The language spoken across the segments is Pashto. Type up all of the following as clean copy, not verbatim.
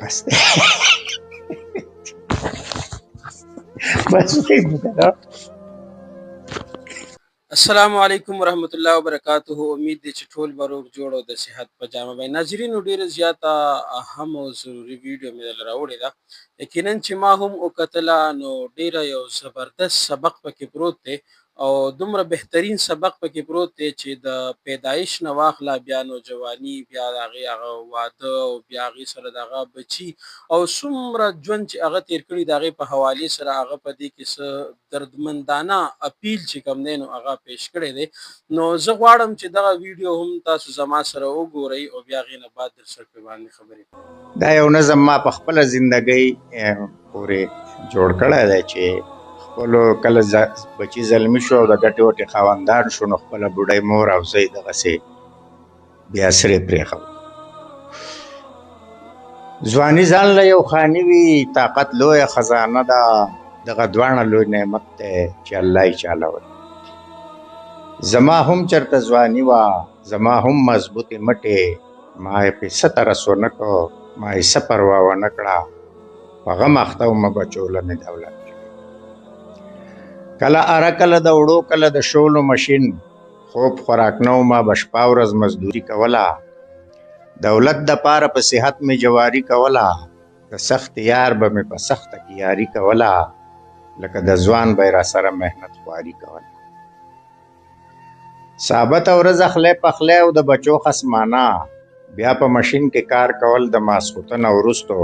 بس بس السلام علیکم ورحمۃ اللہ وبرکاتہ. امید دی چې ټول به روغ جوړ او د صحت په جامه باندې. ناظرینو ډیره زیاته اهم او ضروري ویډیو مې دلته راوړې ده. یقینا چې ما هم وکتله نو ډیره یو زبردست سبق پکې پروت دی او دومره بهترین سبق پکې پروت دی چې د پیدایش نه واخله بیا نوجواني بیا د هغې هغه واده او بیا هغې سره د هغه بچي او څومره ژوند چې هغه تیر کړي د هغې په حوالې سره هغه په دې کې څه دردمندانه اپیل چې کوم دی نو هغه پیش کړی دی. نو زه غواړم چې دغه ویډیو هم تاسو زما سره وګورئ او بیا هغې نه بعد در سره پرې باندې خبرې کوم. دا یو نظم ما په خپله زندګۍ پورې جوړ کړی دی چې خپلو کله بچي زلمي شو او د ګټې وټې خاوندان شو نو خپله بوډۍ مور او زوی دغسې بیا سرې پرېښود. ځواني ځان له یو خاني وي، طاقت لویه خزانه ده، دغه دواړه لوی نعمت دی چې الله یې چاله ورکړي. زما هم چرته ځواني وه، زما هم مضبوطې مټې، ما یې په څه ترس ونه کړ، ما یې څه پروا ونه کړه، په غم اخته ومه بچوله مې دولت کړې. کله اره کله د وړو کله د شولو مشین، خوب خوراک نه ومه به شپه ورځ مزدوري کوله، دولت دپاره په صحت مې جواري کوله، د سخت یار به مې په سخته کې یاري کوله، لکه د ځوان به یې راسره محنت خواري کوله. ثابته ورځ اخلی پخلی او د بچو خصمانه، بیا په ماشین کې کار کول د ماسخوتنه وروستو،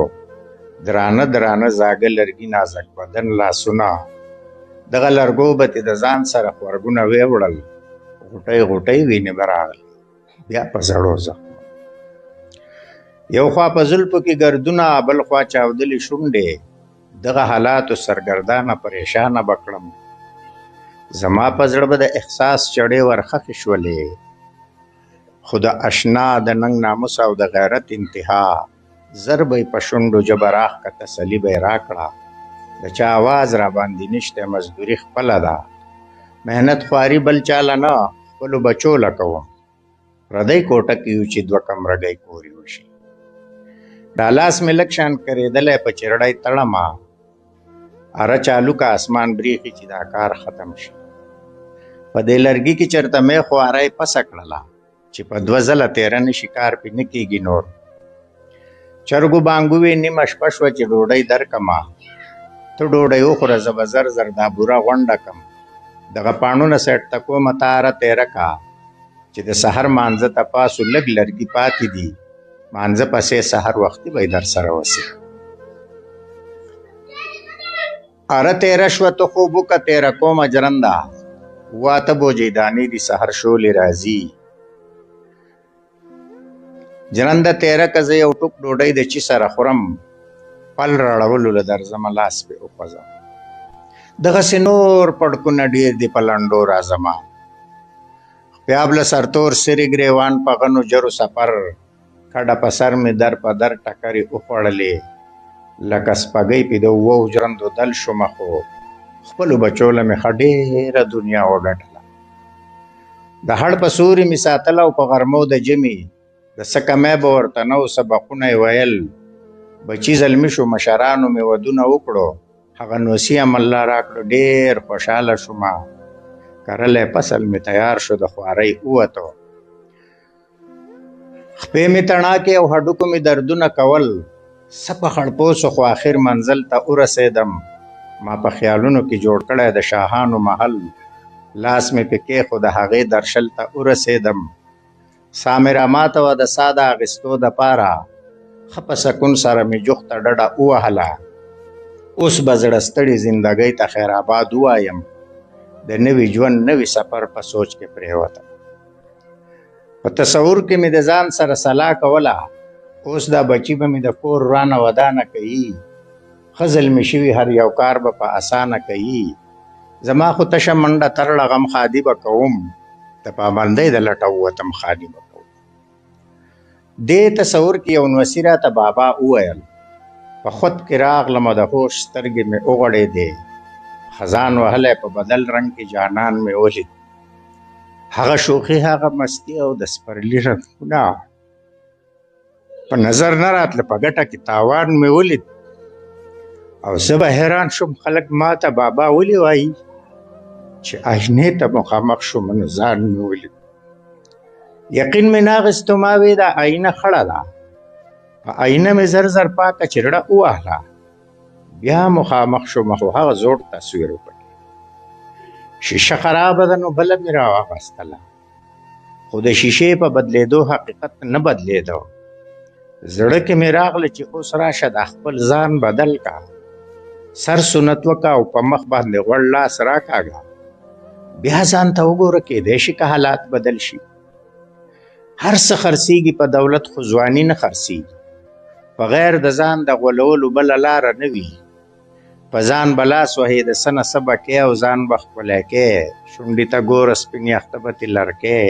درانه درانه زاږه لرګي نازک بدن لاسونه، دغه لرګو به تې د ځان سره غوږونه ویوړل، غوټۍ غوټۍ وینې به راغلې بیا په زړو زخمو. یو خوا په زلفو کې ګردونه، بل خوا چاودلې شونډې، دغه حالاتو سرګردانه پریشانه به کړم. زما په زړه به د احساس چړې ورخښې شولې، خو د اشنا د ننګ ناموس او د غیرت انتها، زر به یې په شونډو ژبه راښکه تسلي به یې راکړه، د چا آواز راباندې نشته، مزدوري خپله ده، محنت خواري بل چاله نه، خپلو بچو له کوم، پردۍ کوټه کې یو چې دوه کمرګۍ کورې وشي. دا لاس مې لږ شان کرېدلی په چرړۍ تړمه، اره چالو که اسمان بریښي چې دا کار ختم شي. په دې لرګي کې چېرته مې خواره یې پسه کړله چې په دوه ځله تېره نه شي، کار پې نه کېږي نور. چرګو بانګو وې نیمه شپه شوه چې ډوډۍ درکمه، ته ډوډۍ وخوره زه به زر زر دا بوره غونډه کم، دغه پاڼونه سیټ ته کومه ته اره تېره که، چې د سحر مانځه ته پاسو لږ لرګي پاتې دي، مانځه پسې سحر وختي به یې در سره وسي. اره تېره شوه ته خوب وکه تېره کومه جرنده، واته بوجۍ دانې دي سحر شولې راځي. جرنده تېره که زه یو ټوک ډوډۍ د چي سره خورم، پل راړولو له درځمه لاس پې وخوځم. دغسې نور پړکونه ډېر دي په لنډو راځمه، خپیاب له سرتور سرې ګرېوان په غنو جرو سفر، کډه په سر مې در په در ټکرې وخوړلې، لکه سپګۍ پې د اوو ژرندو دل شومه، خو خپلو بچو له مې ښه ډېره دنیا وګټله. د هړ په سوري مې ساتله او په غرمو د ژمي، د څه کمی به ورته نه و سبقونه یې ویل، بچي زلمي شو مشرانو مې ودونه وکړو، هغه نوسي ام الله راکړو ډېر خوشحاله شومه، کرلی فصل مې تیار شو د خوارۍ ووتو. خپې مې تڼاکې او هډوکو مې دردونه کول، څه په خړپوسو خو آخر منزل ته ورسېدم. ما په خیالونو کې جوړ کړی د شاهانو محل، لاس مې پې کېښود د هغې درشل ته ورسېدم. ساه مې راماته وه د ساه د اخیستو دپاره، ښه په سکون سره مې جوخته ډډه ووهله. اوس به زړه ستړي زندګۍ ته خیر آباد ووایم، د نوي ژوند نوي سفر په سوچ کې پرېوتم. په تصور کې مې د ځان سره سلا کوله، اوس دا بچي به مې د کور رانه ودانه کوي، ښه زلمي شوي هر یو کار به په اسانه کوي، زما خو تشه منډه ترړه غم خادي به کوم، د پابندۍ د لټه ووتم خالي به کوم. دې تصور کې یو نوسي راته بابا وویل، په خود کې راغلمه د هوش سترګې مې وغړېدې، خزان وهلی په بدل رنګ کې جانان مې ولید، هغه شوخي هغه مستي او د سپرلي رنګونه په نظر نه راتله، په ګټه کې تاوان مې ولید او زه به حیران شوم خلک ما ته بابا ولې وایي چې آینې ته مخامخ شوم نو ځان مې ولید. یقین مې نه اخیستو، ما وې دا آینه خړه ده، په آینه مې زر زر پاکه چرړه ووهله، بیا مخامخ شوم خو هغه زوړ تصویر وپکې. شیشه خرابه ده نو بله مې راواخیستله، خو د شیشې په بدلېدو حقیقت نه بدلېدو. زړه کې مې راغله چې اوس راشه د خپل ځان بدل کا، سر سنت وکه او په مخ باندې غوړ لاس راکاږه، بیا ځان ته وګوره کیدای شي که حالات بدل شي. هر څه خرڅېږي په دولت خو ځواني نه خرڅېږي. په غیر د ځان د غولولو بله لاره نه وي. په ځان به لاس وهې د څه نه څه به کې او ځان به ښکلی کې. شونډې ته ګوره سپین یخته به ترې لرکې،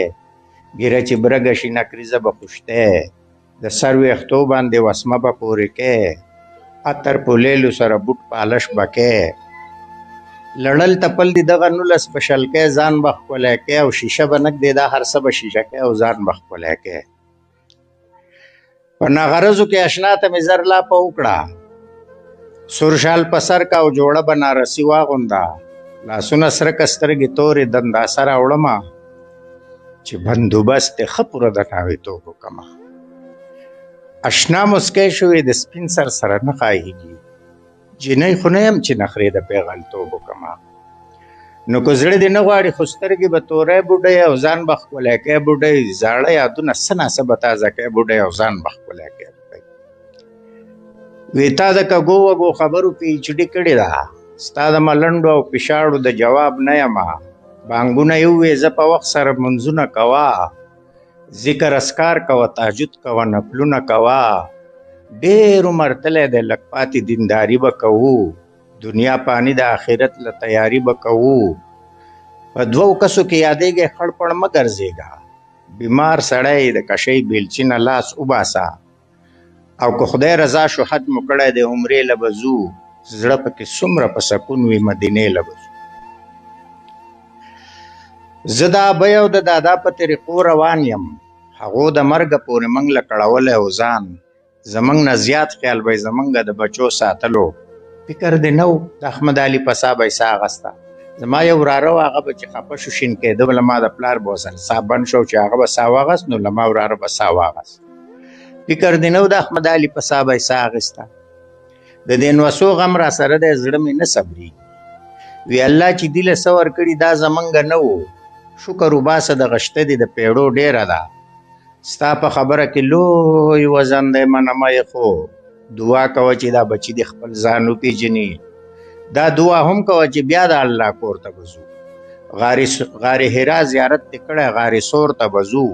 ږیره چې برګه شي نکریزه به خوشتی، د سر ویښتو باندې وسمه به پورې کې، عطر په لیلو سره بوټ پالش به کې. لړل تپل دي دغه 19 په شلکی، ځان به ښکلی کې او شیشه به نږدې دا هر څه به شیشه کې او ځان به ښکلی کې. په ناغرضو کې اشنا ته مې زر لاپه وکړه، سور شال په سر کا او جوړه بنارسي واغونده، لاسونه سرکه سترګې تورې دنداسه راوړمه چې بندوبست یې ښه پوره د ناوېتوب وکړمه. اشنا مسکی شوې د سپین سر سره نه خایېږي، جینۍ خو نه یم چې نخرې د پیغلتوب وکړمه. نو که زړه دې نه غواړي خو سترګې به توری بوډۍ او ځان به ښکلی کوې بوډۍ، زاړه یادونه څه ناڅه به تازه کوې بوډۍ او ځان به ښکلی کوې بوډۍ. وی تا د کږو وږو خبرو پی ایچ ډي کړې ده، ستا د ملنډو او پیشاړو د جواب نه یمه. بانګونه یې ووې زه په وخت سره منځونه کوه، ذکر اسکار کوه، تهجد کوه، نفلونه کوه. ډېر عمر تلی دی لږ پاتې دینداري به کوو، دنیا پانی د آخرت له تیاري به کوو. په 2 کسو کې یادېږي خړ پړ مه ګرځېږه، بیمار سړی د کشۍ بیلچې نه لاس وباسه، او که خدای رضا شو حج مو کړی دی عمرې له به ځو، زړه پکې څومره په سکون وي مدینې له به ځو. زه د ابۍ او د دادا په طریقو روان یم، هغو د مرګه پورې موږ له کړولی او ځان، زموږ نه زیات خیال به یې زموږ د بچو ساتلو. فکر دې نه و د احمد علي په سا به یې سا اخسته. زما یو وراره و، هغه به چې خفه شو شین کېده له ما د پلار به ورسره سا بند شو چې هغه به سا واغست، نو له ما وراره به سا واغست. فکر دې نه و د احمد علي په سا به یې سا اخیسته. د دې نوسو غم را سره دی، زړه مې نه صبرېږي. وی الله چې دي له څه ورکړي دا زمونږ نه و، شکر وباسه د غشته دې د پیړو ډېره ده. ستا په خبره کې لوی وزن دی منمه یې، خو دعا کوه چې دا بچي دې خپل ځان وپېژني. دا دعا هم کوه چې بیا د الله کور ته به ځو، غار حرا زیارت دې کړی، غار سور ته به ځو.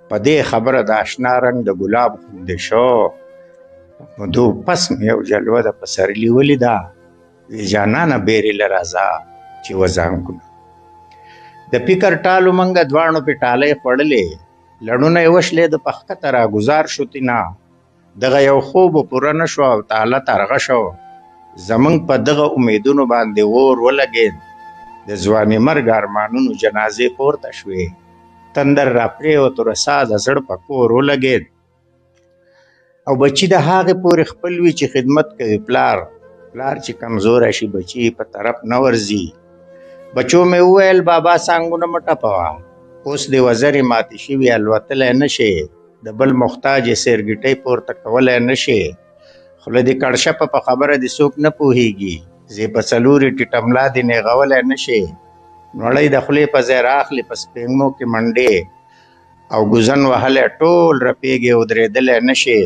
په دې خبره د اشنا رنګ د ګلاب غوندې شو. مودو پس مې یو جلوه د پسرلي ولیده، وی جانانه بیرې له راځه چې وزانګونه. د فکر ټالو منګه دواړو پې ټالۍ خوړلې، لړونه یې وشلې د پخکته راګزار شو تینا. دغه یو خوب پوره نه شو او تاله ترغه شو، زمونږ په دغه امیدونو باندې اور ولګېد. د ځواني مرګ ارمانونو جنازې پورته شوې، تندر را پرېوتو رسا د زړه په کور ولګېد. او بچي د هغې پورې خپل وي چې خدمت کوي پلار چې کمزوری شي بچي په طرف نه ورځي. بچو مې وویل بابا سانګونه مه ټپوه، اوس دې وزرې ماتې شوي الوتلی نه شې، د بل محتاج یې سیرګیټۍ پورته کولی نه شې. خوله دې کړشپه په خبره دې څوک نه پوهېږي، زې په څلورې ټیټه ملا دې نیغولی نه شې. نړۍ د خولې په ځای راخلې په سپېږمو کې منډې، او ګوزن وهلی ټول رپېږې ودرېدلی نه شې.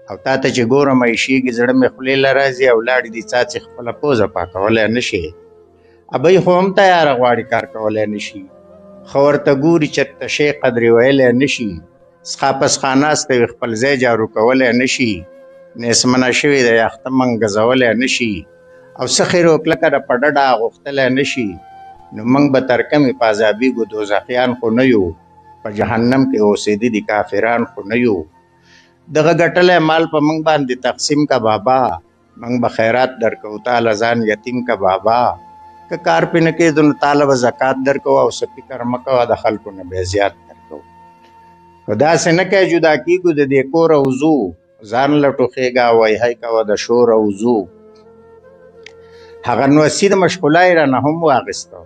او تا ته چې ګورم ایشېږي زړه مې خولې له راځي، او لاړې دې څاڅې خپله پوزه پاکولی نه شې. ابۍ خو هم تیاره غواړي کار کولی نه شي، ښه ورته ګوري چېرته شی قدرې ویلی نه شي. څښا پسخا ناسته وي خپل ځای جارو کولی نه شي، نیسمنه شوې د یخته منګزولی نه شي. او څه خیر وکړه د په ډډه غوښتلی نه شي. نو موږ به تر کمې په عذابېږو دوزخیان خو نه یو، په جهنم کې اوسېدي دي کافران خو نه یو. دغه ګټلی مال په موږ باندې تقسیم کا بابا، موږ به خیرات درکو تاله ځان یتیم کا بابا. که کار پې نه کېدو نو تاله به زکات درکو، او څه فکر مه کوه د خلکو نه به زیات درکو. نو داسې نه کوې جدا کېږو د دې کور او ځو ځان له ټوخېږه وایهی کوه د شور او ځو هغه نوسي د مشغولا یې رانه هم واخیسته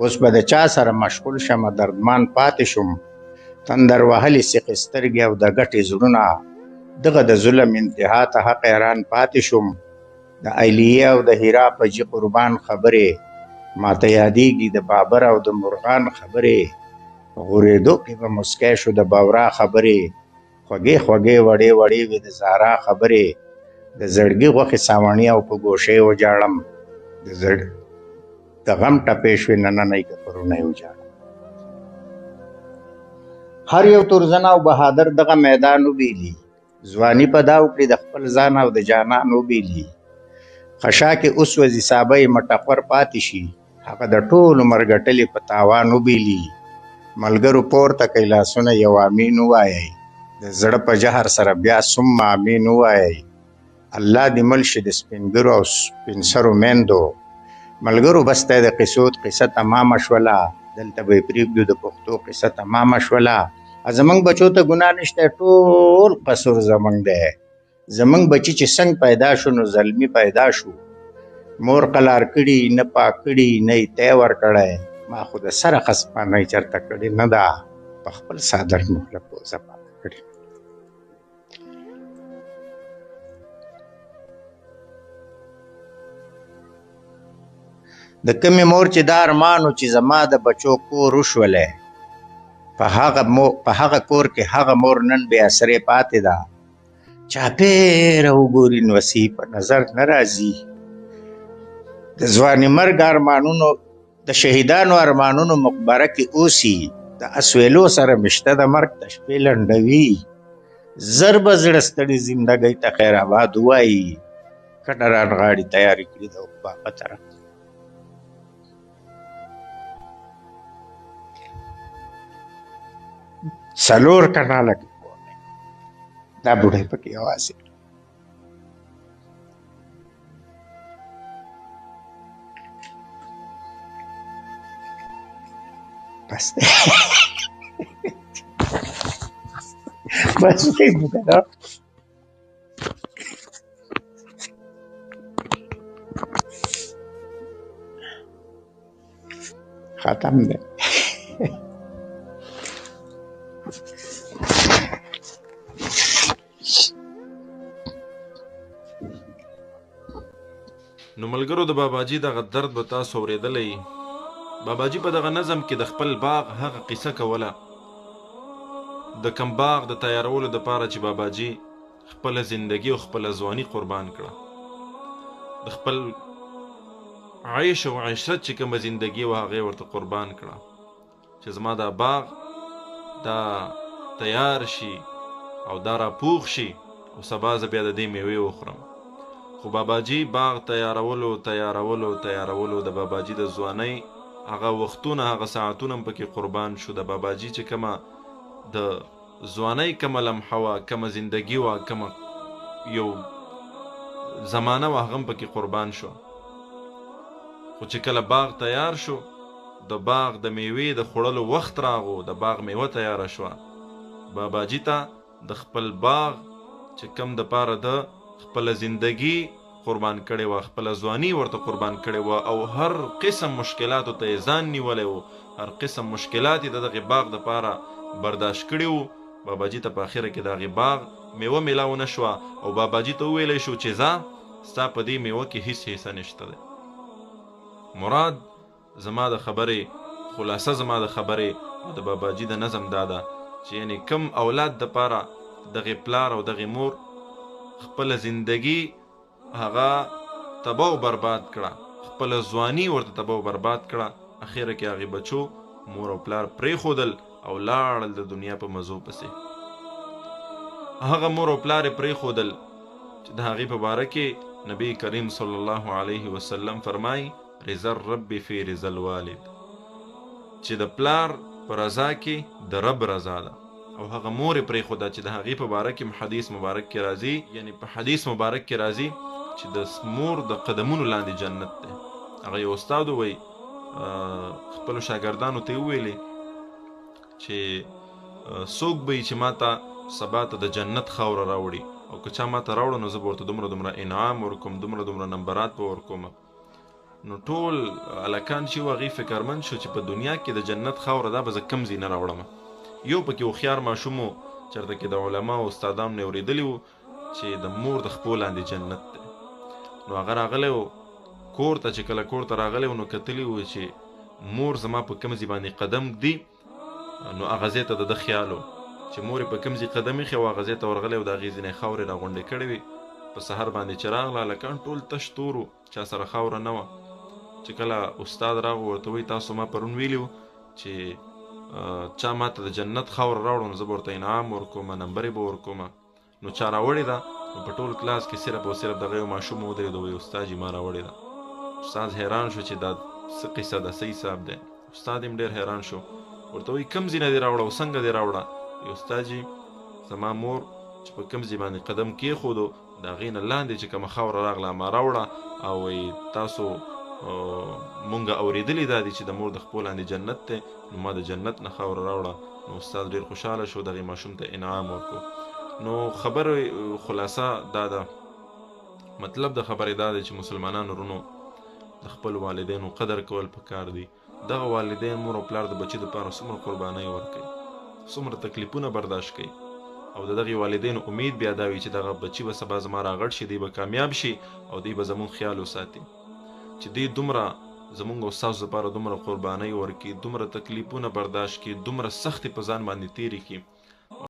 اوس به د چا سره مشغول شمه دردمان پاتې شوم تندر وهلې سیخې سترګې او د ګټې زړونه دغه د ظلم انتها ته حیران پاتې شوم د ایلیې او د هیرا په جي قربان خبرې ماته یادېږي د بابر او د مرغان خبرې په غورېدو کې به مسکی شو د بورا خبرې خوږې خوږې وړې وړې وې د زهرا خبرې د زړګي غوښې ساوڼي او په ګوشې وجاړم د غم ټپې شوې نننۍ کفرونه یې وجاړم هر یو تورزن او بهادر دغه میدان وبیلي ځواني په دا وکړي د خپل ځان او د جانان وبیلي خشا کې اوس وځي سابه یې مټقور پاتې شي هغه د ټولو مرګټلې په تاوان وبیلي ملګرو پورته کوي لاسونه یو امین ووایئ د زړه په جهر سره بیا ثم امین ووایئ الله دې مل شي د سپینګرو او سپین سرو میندو ملګرو بس ته د قصه تمامه شوله دلته به یې پرېږدو د پښتو قصه تمامه شوله زمونږ بچو ته ګناه نشته ټول قصور زمونږ دی زمونږ بچي چې څنګه پیدا شو نو زلمي پیدا شو مور قلار کړي نه پاک کړي نه یې تی ورکړی ما خو د سره خسپانۍ چرته کړې نه ده په خپل صادر مخله پوزه پاکه کړې د کمې مور چې دا ارمانو چې زما د بچو کور وشولی په هغه کور کې هغه مور نن بې اثرې پاتې ده چاپېره وګوري نوسي په نظر نه راځي د ځواني مرګ ارمانونو د شهیدانو ارمانونو مقبره کې اوسي د اسویلو سره مشته د مرګ د شپې لنډوي زر به زړه ستړي زندګۍ ته خیر آباد ووایي کټه رانغاړي تیارې کړي د عقبا په طرف څلور کناله کې کور دی دا بوډۍ پکې یوازې بس دی بس دی کنه ختم دی نو ملګرو د باباجي دغه درد به تاسو اورېدلی باباجي په دغه نظم کې د خپل باغ هغه قصه کوله د کم باغ د تیارولو دپاره چې باباجي خپله زندګي او خپله ځواني قربان کړه د خپل عیش او عشرت چې کومه زندګي وه هغې ورته قربان کړه چې زما دا باغ دا تیار شي او دا راپوخ شي او سبا زه بیا د دې میوې وخورم خو باباجي باغ تیارولو د باباجي د ځوانۍ هغه وختونه هغه ساعتونه هم پکې قربان شو د باباجي چې کومه د ځوانۍ کومه لمحه وه کومه زندګي وه کومه یو زمانه وه هغه هم پکې قربان شو خو چې کله باغ تیار شو د باغ د میوې د خوړلو وخت راغو د باغ میوه تیاره شوه باباجي ته د خپل باغ چې کم د پاره د خپل زندگی قربان کړي و خپل ځواني ورته قربان کړي و او هر قسم مشکلاتو ته ځان نیولې و هر قسم مشکلات د دغه باغ د پاره برداشت کړي و باباجي ته په اخره کې دغه باغ میوه ملاو نشو او باباجي ته ویلې شو چې ځا ستا په دې میوه کې هیڅ حصہ نشته ده مراد زما د خبرې خلاصه زما د خبرې د باباجي د نظم دادا چې یعنی کم اولاد د پاره دغه پلار او دغه مور خپل زندگی هغه تباہ و برباد کړه خپل ځواني ورته تباہ و برباد کړه اخیره کې هغه بچو مور او پلار پرې خودل او لاړل د دنیا په مزو پسې هغه مور او پلار پرې خودل چې د هغه په باره کې نبی کریم صلی الله علیه وسلم فرمای رضا الرب فی رضا الوالد چې د پلار پر رضا کې د رب رضا ده او هغه مور پرې خدا چې د هغې په باره کې حدیث مبارک کې راځي یعنی په حدیث مبارک کې راځي چې د مور د قدمونو لاندې جنت دی هغه یو استاد وی خپلو شاګردانو ته ویلي چې څوک به چې ماته سبا ته د جنت خاوره راوړي او که چا ماته راوړه نو زه به ورته دومره انعام ورکوم، دومره نمبرات به ورکوم. نو ټول هلکان چې وو هغې فکرمند شو چې په دنیا کې د جنت خاوره دا به زه کوم ځای نه راوړم. یو پکې هوښیار ماشوم و چېرته کې د علماو استادانو نه اورېدلي وو چې د مور د خپو لاندې جنت دی. نو هغه راغلی و کور ته، چې کله کور ته راغلی و نو کتلي و چې مور زما په کوم ځای باندې قدم ږدي، نو هغه ځای ته د ده خیال و چې مور یې په کوم ځای قدم ایښی و، هغه ځای ته ورغلی و، د هغې ځینې خاورې راغونډې کړې وې. په سحر باندې چې راغله هلکان ټول تش تور و، چا سره خاوره نه وه. چې کله استاد راغو ورته وایي تاسو ما پرون ویلي و چې چا ماته د جنت خاوره راوړو نو زه به ورته انعام ورکوم، نمبرې به ورکوم. نو چا راوړې ده نو په ټول کلاس کې صرف او صرف دغه یو ماشوم ودرېد او وایي استاد جي ما راوړې ده. استاد حیران شو چې دا څه قصه ده، څه حساب دی. استاد هم ډېر حیران شو، ورته وایي کوم ځای نه دې راوړه او څنګه دې راوړه؟ وایي استاد جي زما مور چې په کوم ځای باندې قدم کېښودو د هغې نه لاندې چې کومه خاوره راغله ما راوړه، او وایي تاسو مونږ اورېدلي دا دي چې د مور د خپو لاندې جنت دی، نو ما د جنت نه خاوره راوړه. نو استاد ډېر خوشحاله شو، دغې ماشوم ته انعام ورکړو. نو خبرې خلاصه دا ده، مطلب د خبرې دا دی چې مسلمانانو ورونو د خپل والدینو قدر کول پکار دي. دغه والدین مور او پلار د بچي دپاره څومره قربانۍ ورکوي، څومره تکلیفونه برداشت کوي، او د دغې والدینو امید بیا دا وي چې دغه بچي به سبا زما راغټ شي، دی به کامیاب شي او دی به زمونږ خیال وساتي چې دی دومره زمونږ او ستاسو دپاره دومره قربانۍ ورکړي، دومره تکلیفونه برداشت کړي، دومره سختې په ځان باندې تېرې کړي